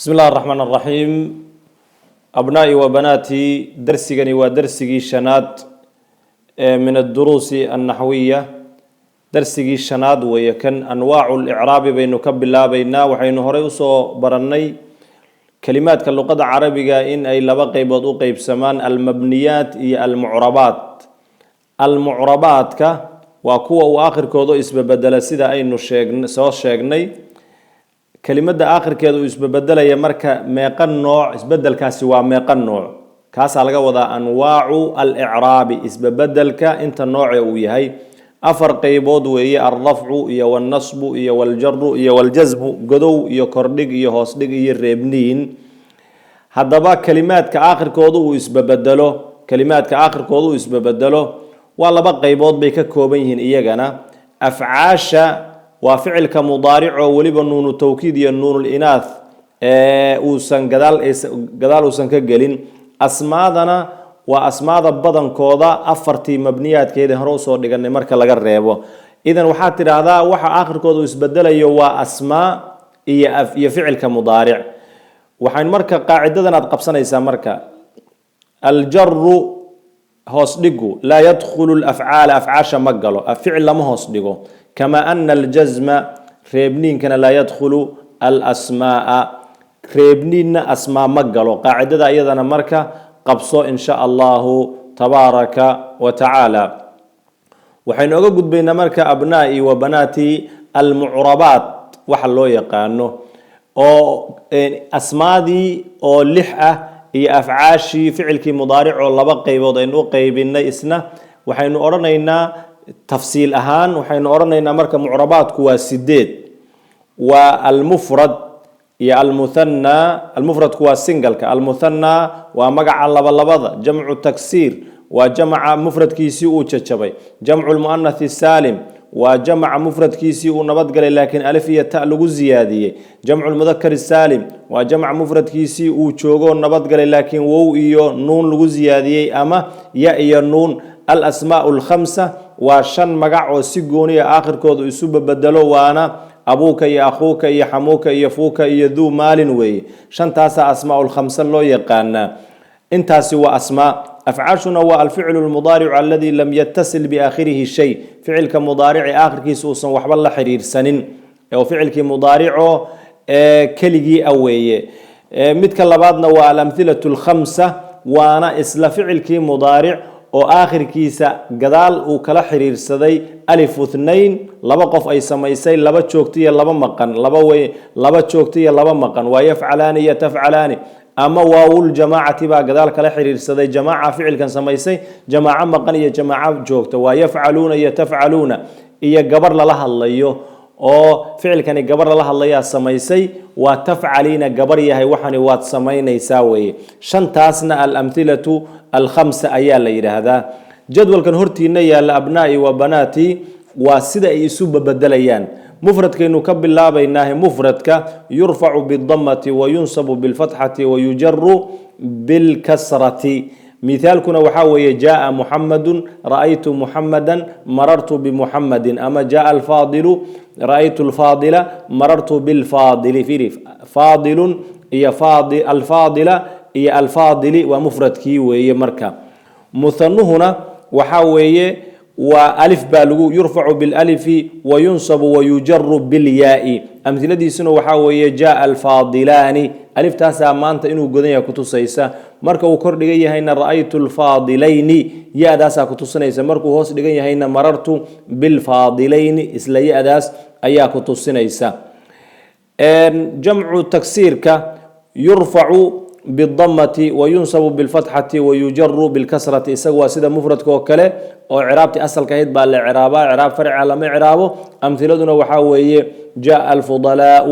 بسم الله الرحمن الرحيم أبنائي وبناتي درسيني ودرسي شناد من الدروس النحوية درسي شناد ويكن أنواع الإعراب بين كب الله بيننا وحين هريوسو برني كلمات كاللغة العربية إن أي لبقي بدو قيب سمان المبنيات هي المعربات وكوا وآخر كودو اسم بدل سيدا أي سو شيغني كلمة آخر كده يسبدل يا مركا ميقن نوع يسبدل كاسوا ميقن نوع كاس على وضع أنواع الإعراب يسبدل أنت النوع ويهي أفرق يبود وهي الرفع يا والنصب يا والجر يا والجزم قدو يا كردق يا هصدق يا الربنين هذا بقى كلمات كآخر كودو يسبدله كلمات كآخر كودو يسبدله والله بقى يبود بيك كوبين إيجانا أفعاش وفعل كمضارع ولب النون التوكيد يا النون الإناث وسن جدال وسن كجلين أسماءنا وأسماء بدن كودا أفرتي مبنيات كده هروس ودقن مركا لجربه إذا وحاتر هذا وح آخر كودا يسبدل يوا أسماء يفعل كمضارع وحين مركا قاعدة قبسنا يسمى مركا الجر هصدقه لا يدخل الأفعال أفعاش مقله الفعل لما هصدقه كما أن الجزم ريبنين كان لا يدخل الأسماء ريبنين أسماء مقلو قاعدة أيضا مركة قبصو إن شاء الله تبارك وتعالى وحين أقول بين مركة أبنائي وبناتي المعربات وحلو يقانو أو أسماء دي أو لحة هي أفعاشي فعل كي مضارع ولا بقي وضعين وقيبين إسنا وحين أرنينا تفصيل أهان وحين أرنينا مركب معربات كوا سديد والمفرد يا المثنى المفرد كوا سنجل المثنى ومجع اللبضة جمع التكسير وجمع مفرد كيسي وتشبي جمع المؤنث السالم وجمع مفرد كيسي ونبض قال لكن ألف هي تألق الزيادية جمع المذكر السالم وجمع مفرد كيسي وتشوغو نبض قال لكن وو إيو نون لغو زيادية أما يا نون الأسماء الخمسة وشن مقع وسيقوني آخر كود يسوب بدلو وانا أبوك يا أخوك يا حموك يا فوك يا ذو مال وي شن تاسع أسماء الخمسة لو يقانا انت سوى أسماء أفعاشنا هو الفعل المضارع الذي لم يتصل بآخره شيء فعل كمضارع آخر كيسوسا وحب الله حرير سنين أو فعل كمضارع كلجي أوي متكلباتنا والأمثلة الخمسة وانا إسلا فعل كمضارع وآخر كيسا قدال وكلا حرير سدي ألف واثنين لبا قف أي سميسي لبا تشوكتية لبا مقن لبا تشوكتية لبا مقن ويفعلان يتفعلان أما واو الجماعة با قدال كلا حرير سدي جماعة فعل كان سميسي جماعة مقن يا جماعة جوكتا ويفعلون يتفعلون إيا قبر لها الله oo ficilkani gabar la hadlaya sameysay waa tafcalina gabar yahay waxani waad sameynaysaa weeye shantaasna al-amthilatu al-khamsa ayaa la yiraahdaa jadwalkan hortiina yaala abnaa'i wa banaati waa sida ay isu bedelayaan mufradkeenu ka bilaabaynaa mufradka yurfa'u bid-dammati wa yunsabu bil-fathati wa yujarru bil-kasrati مثالكنا وحاوي جاء محمد رأيت محمدا مررت بمحمد أما جاء الفاضل رأيت الفاضل مررت بالفاضل في فاضل هي فاضل الفاضلة هي الفاضل ومفرد كي وهي مركب مثنى هنا وحاوي وألف بالغ يرفع بالألف وينصب ويجر بالياء أمثلة دي سنة وحاوي جاء الفاضلان ألف تاسع مانت إنه قدنيا كتوسيسا مركو كور دغيا هينا رأيت الفاضلين يا داسا كتوسنيسا مركو هوس دغيا هينا مررت بالفاضلين اسلا يا داس ايا كتوسنيسا جمع تكسير ك يرفع بالضمة وينصب بالفتحة ويجر بالكسرة سوا سيدا مفرد كوكله او عرابتي اصل كهيد بالعرابه عراب فرع على ما عرابه امثلتنا وحاوي جاء الفضلاء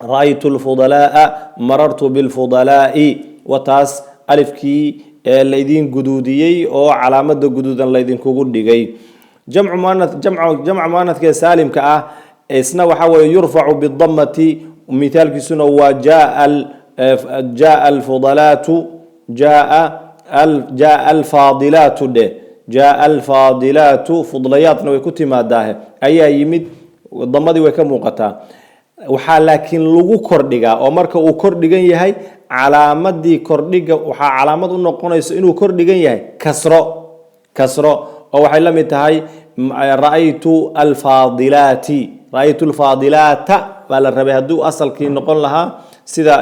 رأيت الفضلاء مررت بالفضلاء وتاس ألف كي ليدين جدودية أو علامة جدودا ليدين كوجودية جمع مؤنث كسالم كأ اسنا وحاول يرفع بالضمة ومثال كسنة جاء الفضلات جاء الفاضلات ده جاء الفاضلات فضليات نوي كتي ما ده أي يمد الضمة دي وكم وقتها waxaa laakiin lagu kordhigaa oo marka uu kordhigan yahay calaamadii kordhiga waxaa calaamad u noqonayso inuu kordhigan yahay kasro oo waxay la mid tahay ra'aytu alfaadilaati ra'aytu alfaadilaata baa la rabay hadduu asalkii noqon lahaa sida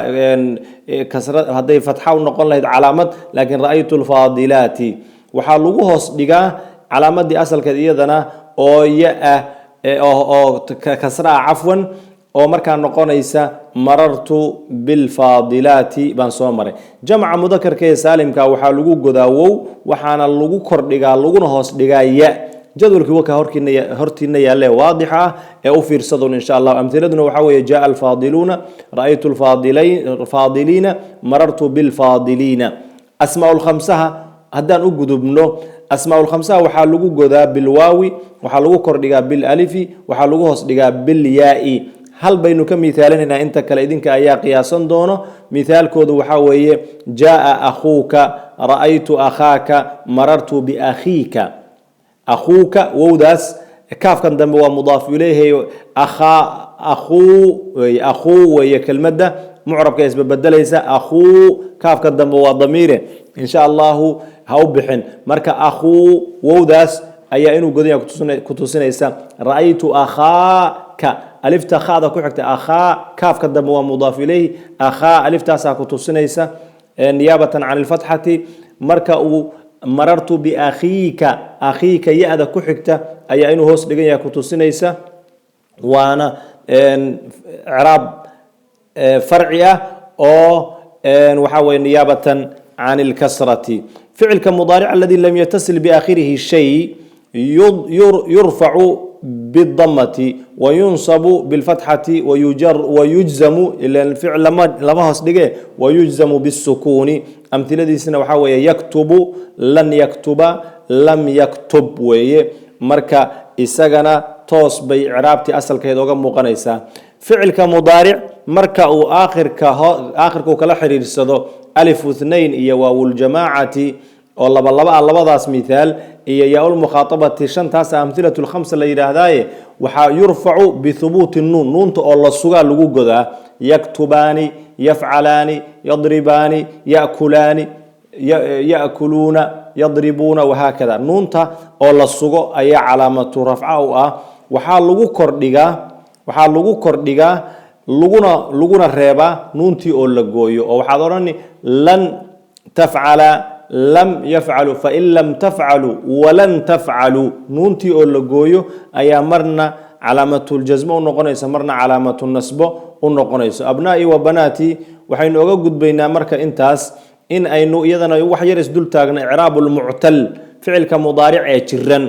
kasra hadday fatxa u noqon lahayd calaamad laakiin ra'aytu alfaadilaati waxaa lagu hoos dhigaa calaamadii asalkeed iyadana oo ya oo kasra cafwan oo markaa noqonaysa marartu bilfaadilaati baan soo maray jamca mudakarka ee saalimka waxaa lagu godaa wow waxaana lagu kordhigaa laguna hoos dhigaa ya jadwalkii waka hortiina yaalle waadix ah ee u fiirsadun insha allah amhiladuna waxaa weeye jaa alfaadiluuna ra'aytu alfaadiliina marartu bilfaadiliina asmaa lkhamsaha haddaan u gudubno asmaa lkhamsaha waxaa lagu godaa bilwaawi waxaa lagu kordhigaa bilalifi waxaa lagu hoos dhigaa bilyaai hal baynu ka miaalinaynaa inta kale idinka ayaa qiyaasan doono miaalkoodu waxaa weeye jaa akhuuka ra'aytu akhaaka marartu biakhiika akhuuka wowdaas kaafkan dambe waa mudaaf ilayhi akhuu weeye kelmadda mucrabka isbabedelaysa akhuu kaafkan dambe waa damiire insha allahu ha u bixin marka akhuu wowdaas ayaa inuu godan yahay ku tusinaysa ra'aytu akhaaka alifta khaada ku xigta akhaa kaafka dambe waa mudaaf ilayhi akhaa aliftaasaa ku tusinaysa niyaabatan can alfatxati marka uu marartu biakhiika akhiika ya-da ku xigta ayaa inuu hoos dhigan yahay ku tusinaysa waana icraab farci ah oo waxaa weye niyaabatan can alkasrati ficilka mudaaric aladi lam yatasil biaakhirihi shay yurfacu بالضمة وينصب بالفتحة ويجزم إلى الفعل لما هصدقه ويجزم بالسكون أمثلة دي سنة وحاوية يكتب لن يكتب لم يكتب ويه مركا إساقنا توس بي عرابتي أصل كيدوغا مقانيسا فعل كمضارع مركا أو آخر كلا حرير السدو ألف واثنين إيا واو الجماعة والله بالله داس مثال إيا ياء المخاطبة شنتاس أمثلة الخمسة اللي يراهداي وحا يرفع بثبوت النون نون الله السجال لجوجدا يكتبان يفعلان يضربان يأكلان يأكلون يضربون وهكذا نون تا الله السجال أي علامة رفعه وحا لجو كردجا لجونا الربا نون تي الله جويو أو حضرني لن تفعل لم يفعلوا فإن لم تفعلوا ولن تفعلوا نونتي أو لغويو أي مرنا علامة الجزم ونقنيس مرنا علامة النصب ونقنيس أبنائي وبناتي وحين أوجد بين مركا إنتاس إن أينو يدنا وحي يرس دول تاغنا إعراب المعتل فعل كمضارع يجرن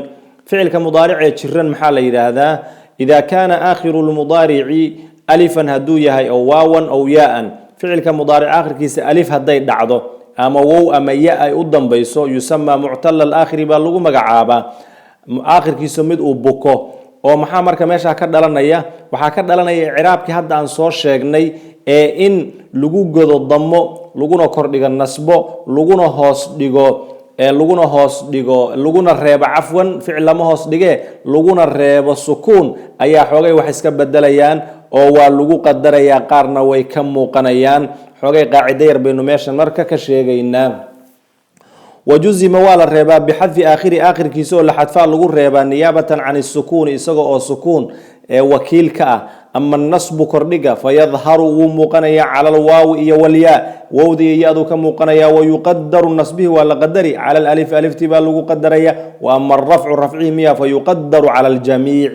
فعل كمضارع يجرن محل هذا إذا كان آخر المضارع ألفا هدويا أو واوا أو ياء فعل كمضارع آخر كيس ألف هداي دعضه أما وو أما ياء أي قدام بيسو يسمى معتل الآخر باللغو مقعابا آخر كيسو مد بوكو oo maxaa marka meesha ka dhalanaya waxa ka dhalanaya icraabkii hadda aan soo sheegnay ee in lagu godo damo laguna kordhigo nasbo laguna hoos dhigo laguna reebo cafwan ficil lama hoos dhige laguna reebo sukuun ayaa xoogay wax iska bedelayaan oo waa lagu qadarayaa qaarna way ka muuqanayaan xoogay qaacido yar baynu meeshan marka ka sheegaynaa وجزم ولا الربا بحذف آخر كيسو لحذفا لغو الربا نيابة عن السكون إساقو أو سكون وكيل كأ أما النصب كردقة فيظهر ومقنيا على الواو إيا والياء وودي يادو كمقنيا ويقدر النصبه ولا قدري على الألف ألف تبا لغو قدريا وأما الرفع رفعه ميا فيقدر على الجميع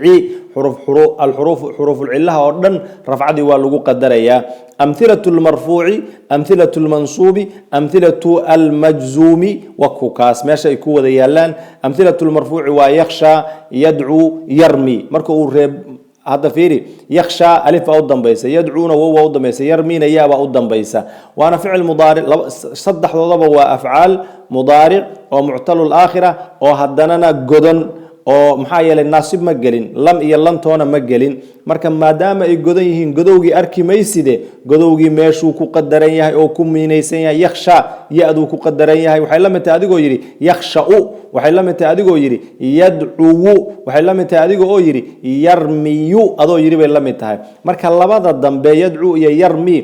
حروف العلة وردن رفع دي واللغو قدريا أمثلة المرفوع أمثلة المنصوب أمثلة المجزوم وكوكاس ماشي يكو ديالان أمثلة المرفوع ويخشى يدعو يرمي مركو الرب هذا فيري يخشى ألف أو ضمبيسة يدعون وهو أو ضمبيسة يرمين يابا أو ضمبيسة وأنا فعل مضارع صدح ضرب وأفعال مضارع ومعتل الآخرة وهدننا جدن oo maxaa yeelay naasib ma gelin lam iyo lantoona ma gelin marka maadaama ay godan yihiin godowgii arki mayside godowgii meeshuu ku qadaran yahay oo ku miinaysan yahay yakhsha ya-duu ku qadaran yahay waxay la mid tahay adigoo yidhi yakhsha'u waxay la mid tahay adigoo yidhi yadcuwu waxay la mid tahay adigoo oo yidhi yarmiyu adoo yidhi bay la mid tahay marka labada dambe yadcu iyo yarmi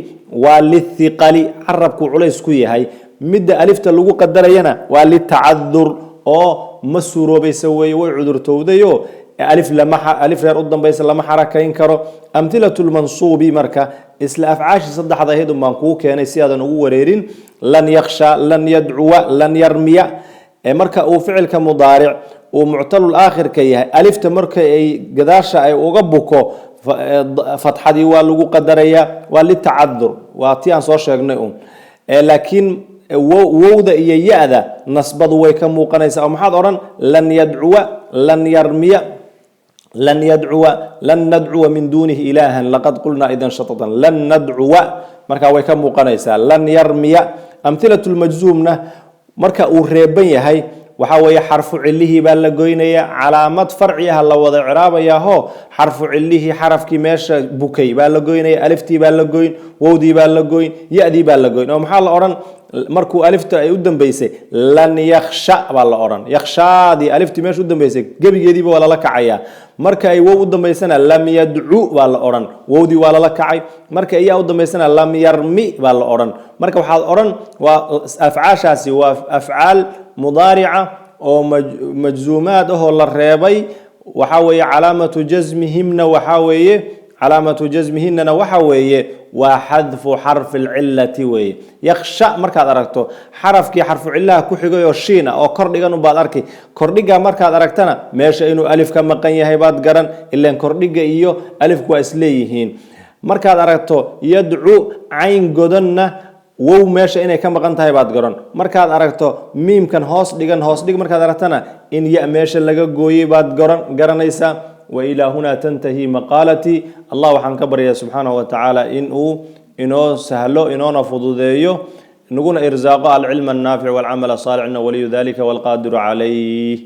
waa lithiqali carabku culays ku yahay midda alifta lagu qadarayana waa litacadur oo ma suuroobaysa weeye way cudurtowdayo alif reer u dambaysa lama xarakayn karo amhilatul mansuubi marka isla afcaashi saddexda ahayd baan kuu keenay si aadan ugu wareerin lan yakhsha lan yadcuwa lan yarmiya marka uu ficilka mudaaric uu muctalul aakhirka yahay alifta marka ay gadaasha ay uga buko fatxadii waa lagu qadarayaa waa litacadur waa tii aan soo sheegnay laakiin wowda iyo ya-da nasbadu way ka muuqanaysaa oo maxaad odhan lan yadcuwa lan yarmiya lan yadcuwa lan nadcuwa min duunihi ilaahan laqad qulnaa idan shatatan lan nadcuwa markaa way ka muuqanaysaa lan yarmiya amhilatulmajzuumna marka uu reeban yahay waxaa weeye xarfu cilihii baa la goynaya calaamad farciyaha la wada ciraabayaho xarfu cilihii xarafkii meesha bukay baa la goynaya aliftii baa la goyn wowdii baa la goyn ya-dii baa la goyn oo maxaa la odhan markuu alifta ay u dambeysay lan yakhsha baa la odhan yakhshaadii aliftii meesha u dambeysay gebigeediiba waa lala kacayaa marka ay wow u dambaysana lam yadcu baa la odhan wowdii waa lala kacay marka iyaa u dambaysana lam yarmi baa la odhan marka waxaad odhan waa afcaashaasi waa afcaal mudaarica oo majzuumaad ahoo la reebay waxaa weeye calaamatu jasmihimna waxaa weeye calaamatu jasmihinana waxa weeye waa xadfu xarfi lcilati weeye yakhsha markaad aragto xarafkii xarfu cilaha ku xigay oo shiin ah oo kordhigan baad arki kordhiga markaad aragtana meesha inuu alif ka maqan yahay baad garan ilaan kordhiga iyo alifku waa isleeyihiin markaad aragto yadcu cayn godanna wow meesha inay ka maqan tahay baad garan markaad aragto miimkan hoos dhigan hoos dhig markaad aragtana in ya meesha laga gooyey baad garanaysaa وإلى هنا تنتهي مقالتي الله وحن كبر يا سبحانه وتعالى إنه سهلو إنه نفضذيه نقول إرزاق العلم النافع والعمل الصالح إنه ولي ذلك والقادر عليه